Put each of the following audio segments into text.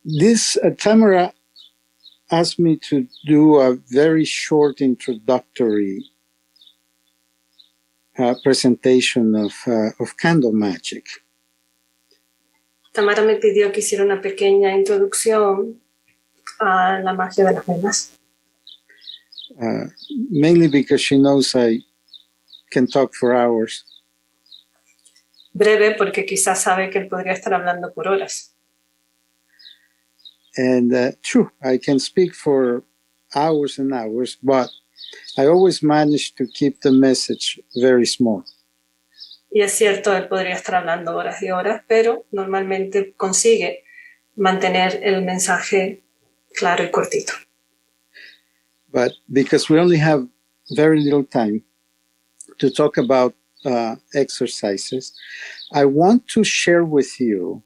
This Tamara asked me to do a very short introductory presentation of candle magic. Tamara me pidió que hiciera una pequeña introducción a la magia de las velas. Mainly because she knows I can talk for hours. Breve, porque quizás sabe que él podría estar hablando por horas. And true, I can speak for hours and hours, but I always manage to keep the message very small. Y es cierto, él podría estar hablando horas y horas, pero normalmente consigue mantener el mensaje claro y cortito. But because we only have very little time to talk about exercises, I want to share with you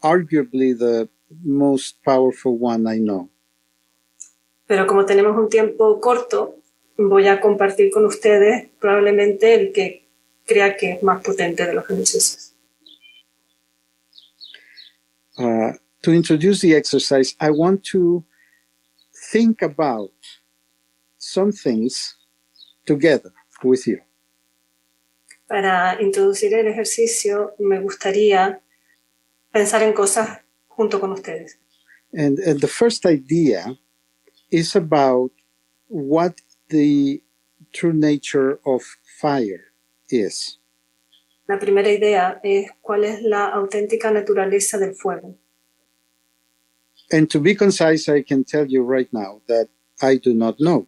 arguably the most powerful one I know. Pero como tenemos un tiempo corto, voy a compartir con ustedes probablemente el que crea que es más potente de los ejercicios. To introduce the exercise, I want to think about some things together with you. Para introducir el ejercicio, me gustaría pensar en cosas junto con ustedes. And the first idea is about what the true nature of fire is. La primera idea es cuál es la auténtica naturaleza del fuego. And to be concise, I can tell you right now that I do not know.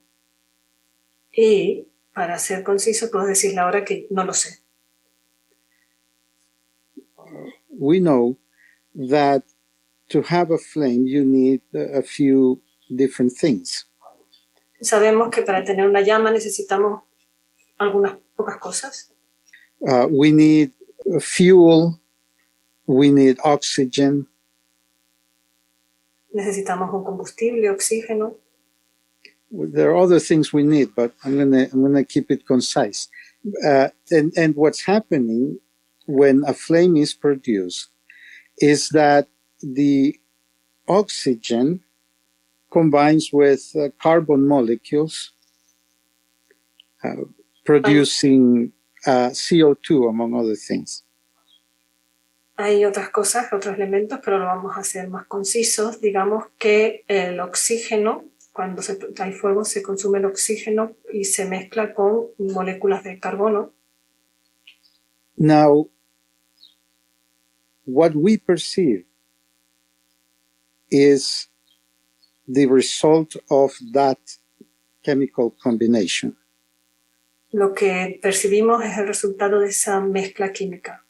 Y para ser conciso, puedo decirle ahora que no lo sé. We know that to have a flame, you need a few different things. Sabemos que para tener una llama necesitamos algunas pocas cosas. We need fuel, we need oxygen. Necesitamos un combustible, oxígeno. There are other things we need, but I'm gonna keep it concise. And what's happening when a flame is produced is that the oxygen combines with carbon molecules, producing CO2, among other things. Hay otras cosas, otros elementos, pero lo vamos a hacer más concisos. Digamos que el oxígeno, cuando hay fuego, se consume el oxígeno y se mezcla con moléculas de carbono. Now, what we perceive is the result of that chemical combination. Lo que percibimos es el resultado de esa mezcla química.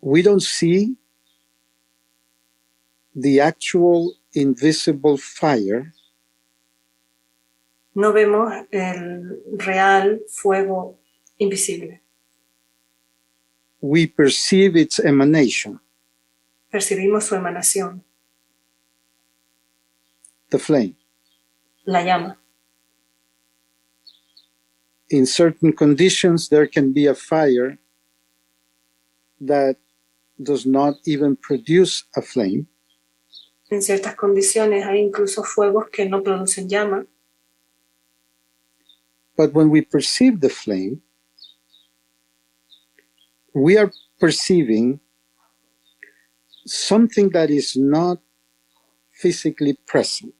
We don't see the actual invisible fire. No vemos el real fuego invisible. We perceive its emanation, Percibimos su emanación, the flame. la llama. In certain conditions, there can be a fire that does not even produce a flame. En ciertas condiciones hay incluso fuegos que no producen llama. But when we perceive the flame, we are perceiving something that is not physically present.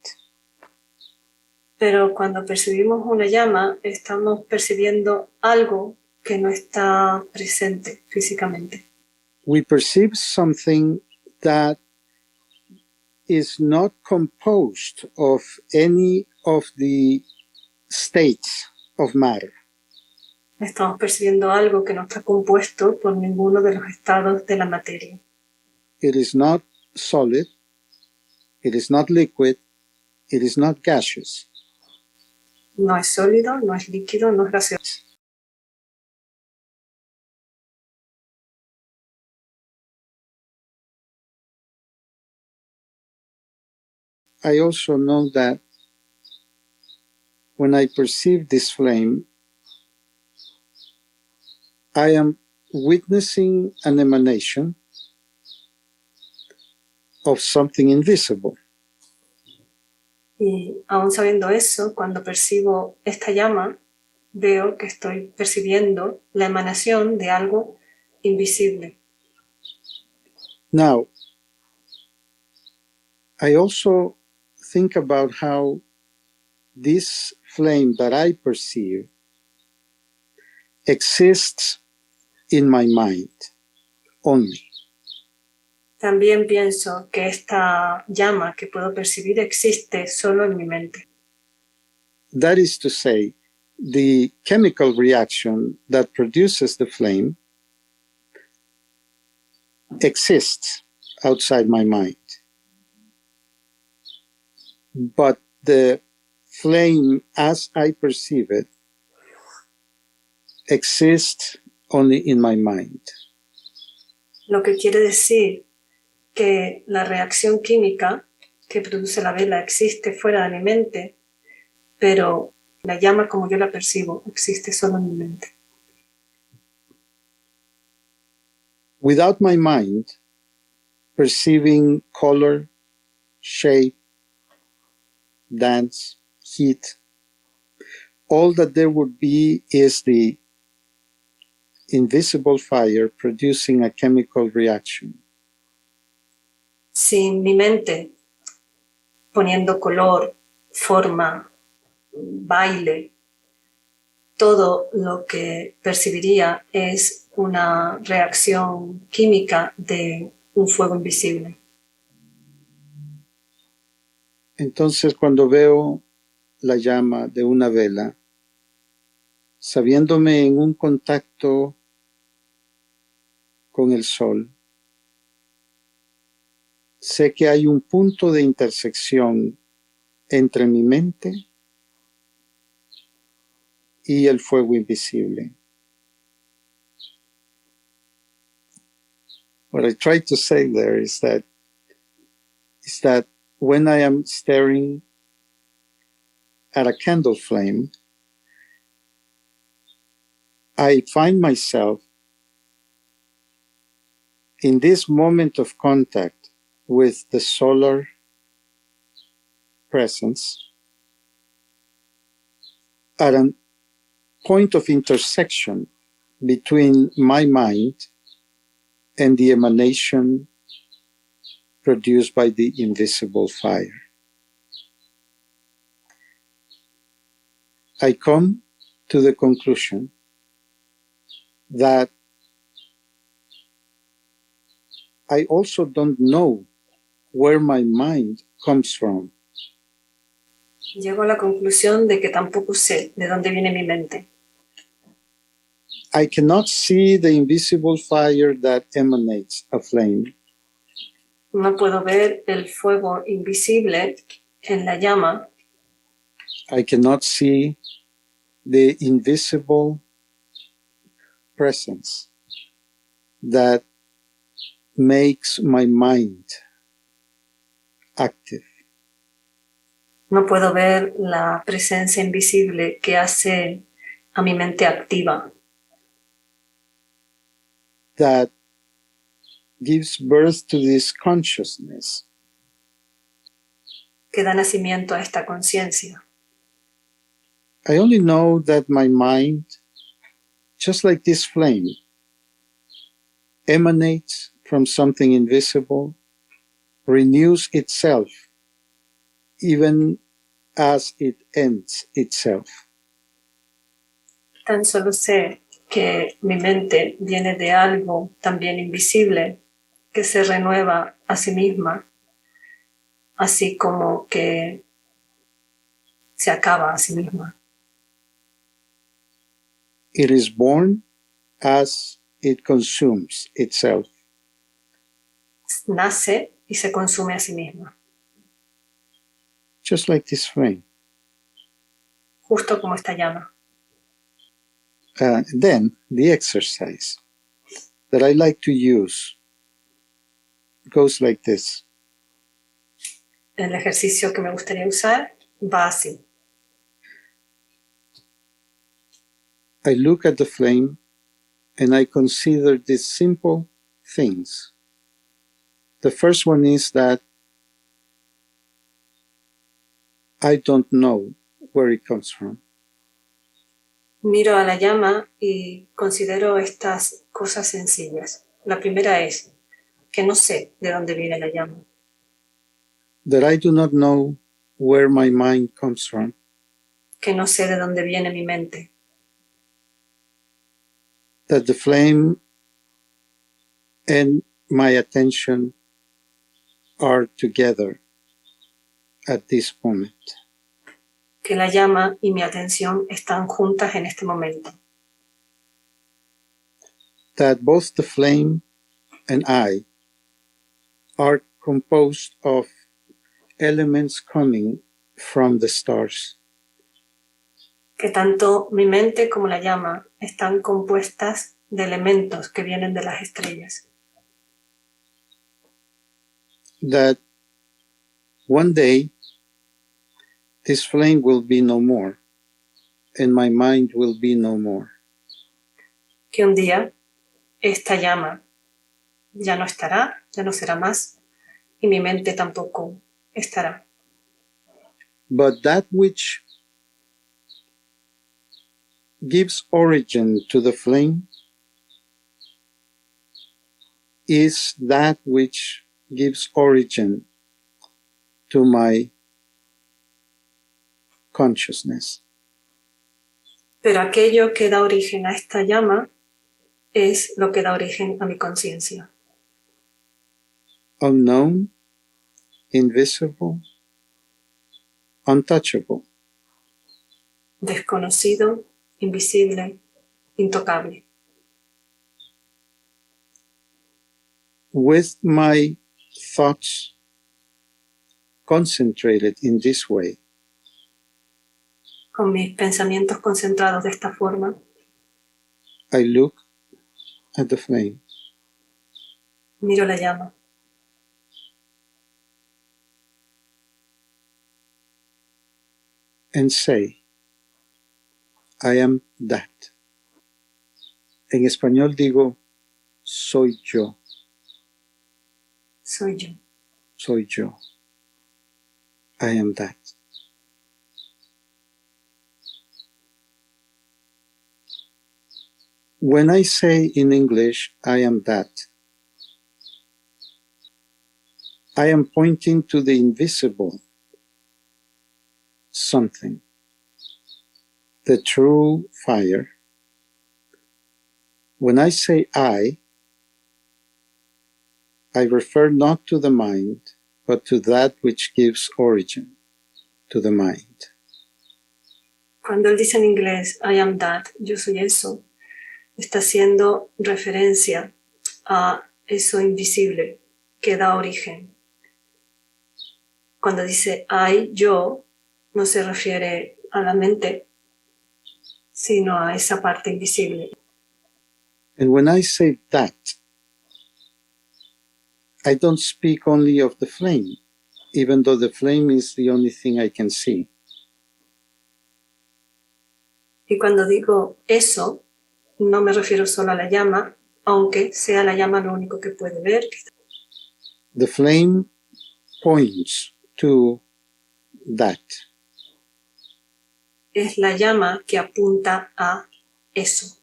Pero cuando percibimos una llama, estamos percibiendo algo que no está presente físicamente. We perceive something that is not composed of any of the states of matter. Estamos percibiendo algo que no está compuesto por ninguno de los estados de la materia. It is not solid, it is not liquid, it is not gaseous. No es sólido, no es líquido, no es gaseoso. I also know that when I perceive this flame, I am witnessing an emanation of something invisible. Y aún sabiendo eso, cuando percibo esta llama, veo que estoy percibiendo la emanación de algo invisible. Now, I also think about how this flame that I perceive exists in my mind only. También pienso que esta llama que puedo percibir existe solo en mi mente. That is to say, the chemical reaction that produces the flame exists outside my mind. But the flame as I perceive it exists only in my mind. Lo que quiere decir que la reacción química que produce la vela existe fuera de mi mente, pero la llama como yo la percibo existe solo en mi mente. Without my mind perceiving color, shape, dance, heat, all that there would be is the invisible fire producing a chemical reaction. Sin mi mente poniendo color, forma, baile, todo lo que percibiría es una reacción química de un fuego invisible. Entonces, cuando veo la llama de una vela, sabiéndome en un contacto con el sol, sé que hay un punto de intersección entre mi mente y el fuego invisible. What I try to say there is that when I am staring at a candle flame, I find myself in this moment of contact with the solar presence at a point of intersection between my mind and the emanation produced by the invisible fire. I come to the conclusion that I also don't know where my mind comes from. Llego a la conclusión de que tampoco sé de dónde viene mi mente. I cannot see the invisible fire that emanates a flame. No puedo ver el fuego invisible en la llama. I cannot see the invisible presence that makes my mind active. No puedo ver la presencia invisible que hace a mi mente activa, that gives birth to this consciousness. que da nacimiento a esta conciencia. I only know that my mind, just like this flame, emanates from something invisible, renews itself, even as it ends itself. Tan solo sé que mi mente viene de algo también invisible que se renueva a sí misma, así como que se acaba a sí misma. It is born as it consumes itself. Nace y se consume a sí misma, Just like this flame. justo como esta llama. Then the exercise that I like to use goes like this. El ejercicio que me gustaría usar va así. I look at the flame and I consider these simple things. The first one is that I don't know where it comes from. Miro a la llama y considero estas cosas sencillas. La primera es que no sé de dónde viene la llama. That I do not know where my mind comes from. Que no sé de dónde viene mi mente. That the flame and my attention are together at this moment. Que la llama y mi atención están juntas en este momento. That both the flame and I are composed of elements coming from the stars. Que tanto mi mente como la llama están compuestas de elementos que vienen de las estrellas. That one day this flame will be no more and my mind will be no more. Que un día esta llama ya no estará, ya no será más, y mi mente tampoco estará. But that which gives origin to the flame is that which gives origin to my consciousness. Pero aquello que da origen a esta llama es lo que da origen a mi conciencia. Unknown, invisible, untouchable. Desconocido, invisible, intocable. With my thoughts concentrated in this way, Con mis pensamientos concentrados de esta forma, I look at the flame miro la llama and say, I am that. En español digo, soy yo, soy yo. soy yo. I am that. When I say in English, I am that, I am pointing to the invisible something, the true fire. When I say I refer not to the mind, but to that which gives origin to the mind. Cuando él dice en inglés, I am that, yo soy eso, está haciendo referencia a eso invisible que da origen. Cuando dice I, yo, no se refiere a la mente, sino a esa parte invisible. And when I say that, I don't speak only of the flame, even though the flame is the only thing I can see. Y cuando digo eso, no me refiero solo a la llama, aunque sea la llama lo único que puede ver. The flame points to that. Es la llama que apunta a eso.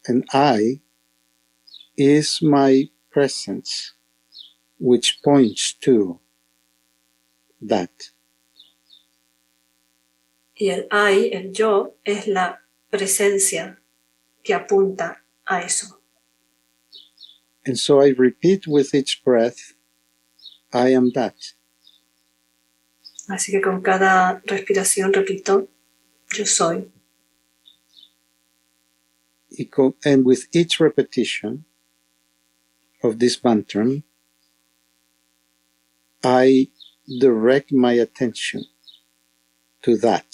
And I is my presence, which points to that. Y el I, el yo, es la presencia que apunta a eso. And so I repeat with each breath, I am that. Así que con cada respiración repito, yo soy. And with each repetition of this mantra, I direct my attention to that.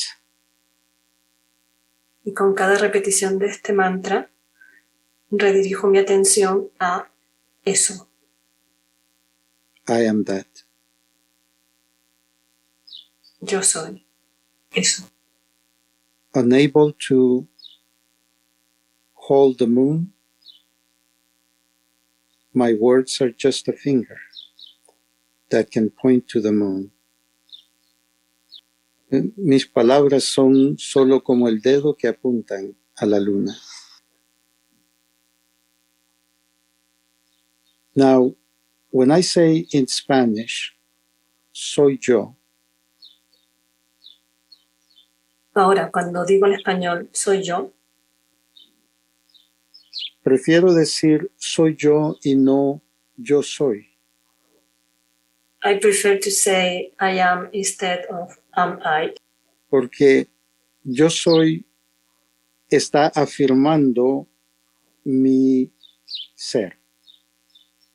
Y con cada repetición de este mantra, redirijo mi atención a eso. I am that. Yo soy eso. Unable to hold the moon, my words are just a finger. that can point to the moon. Mis palabras son solo como el dedo que apuntan a la luna. Now, when I say in Spanish, soy yo, Ahora, cuando digo en español, soy yo, prefiero decir soy yo y no yo soy. I prefer to say I am instead of am I, Porque yo soy está afirmando mi ser,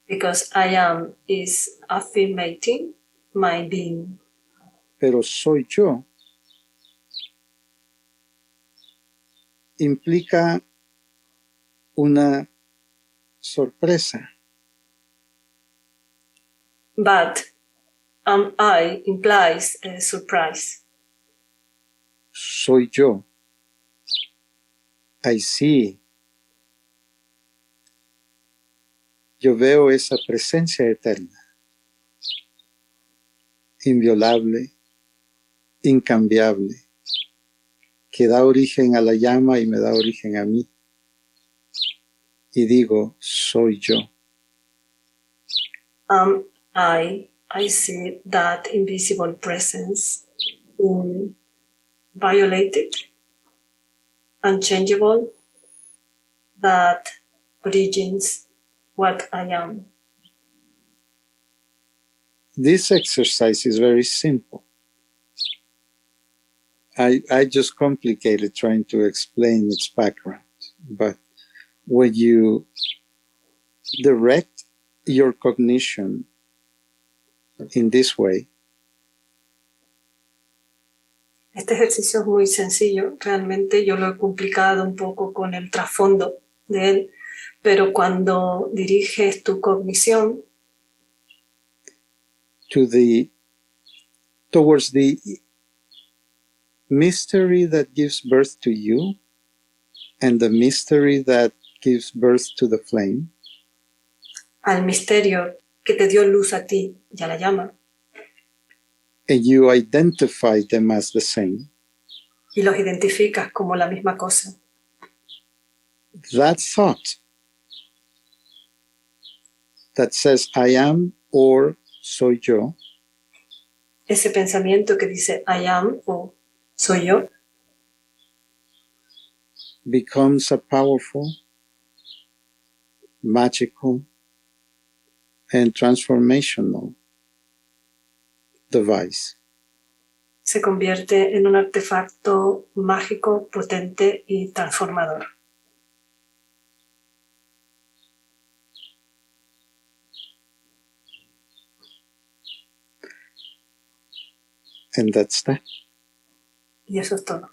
because I am is affirmating my being, pero soy yo implica una sorpresa. but am I implies a surprise. Soy yo. I see. Yo veo esa presencia eterna, inviolable, incambiable, que da origen a la llama y me da origen a mí. Y digo, soy yo. I see that invisible presence, violated, unchangeable, that origins what I am. This exercise is very simple. I just complicated trying to explain its background. But when you direct your cognition in this way, Este ejercicio es muy sencillo, realmente yo lo he complicado un poco con el trasfondo de él, pero cuando diriges tu cognición towards the mystery that gives birth to you and the mystery that gives birth to the flame, al misterio que te dio luz a ti y a la llama, and you identify them as the same, y los identificas como la misma cosa. that thought that says I am or soy yo, Ese pensamiento que dice I am o soy yo, becomes a powerful, magical, and transformational device. se convierte en un artefacto mágico, potente y transformador. And that's that. Y eso es todo.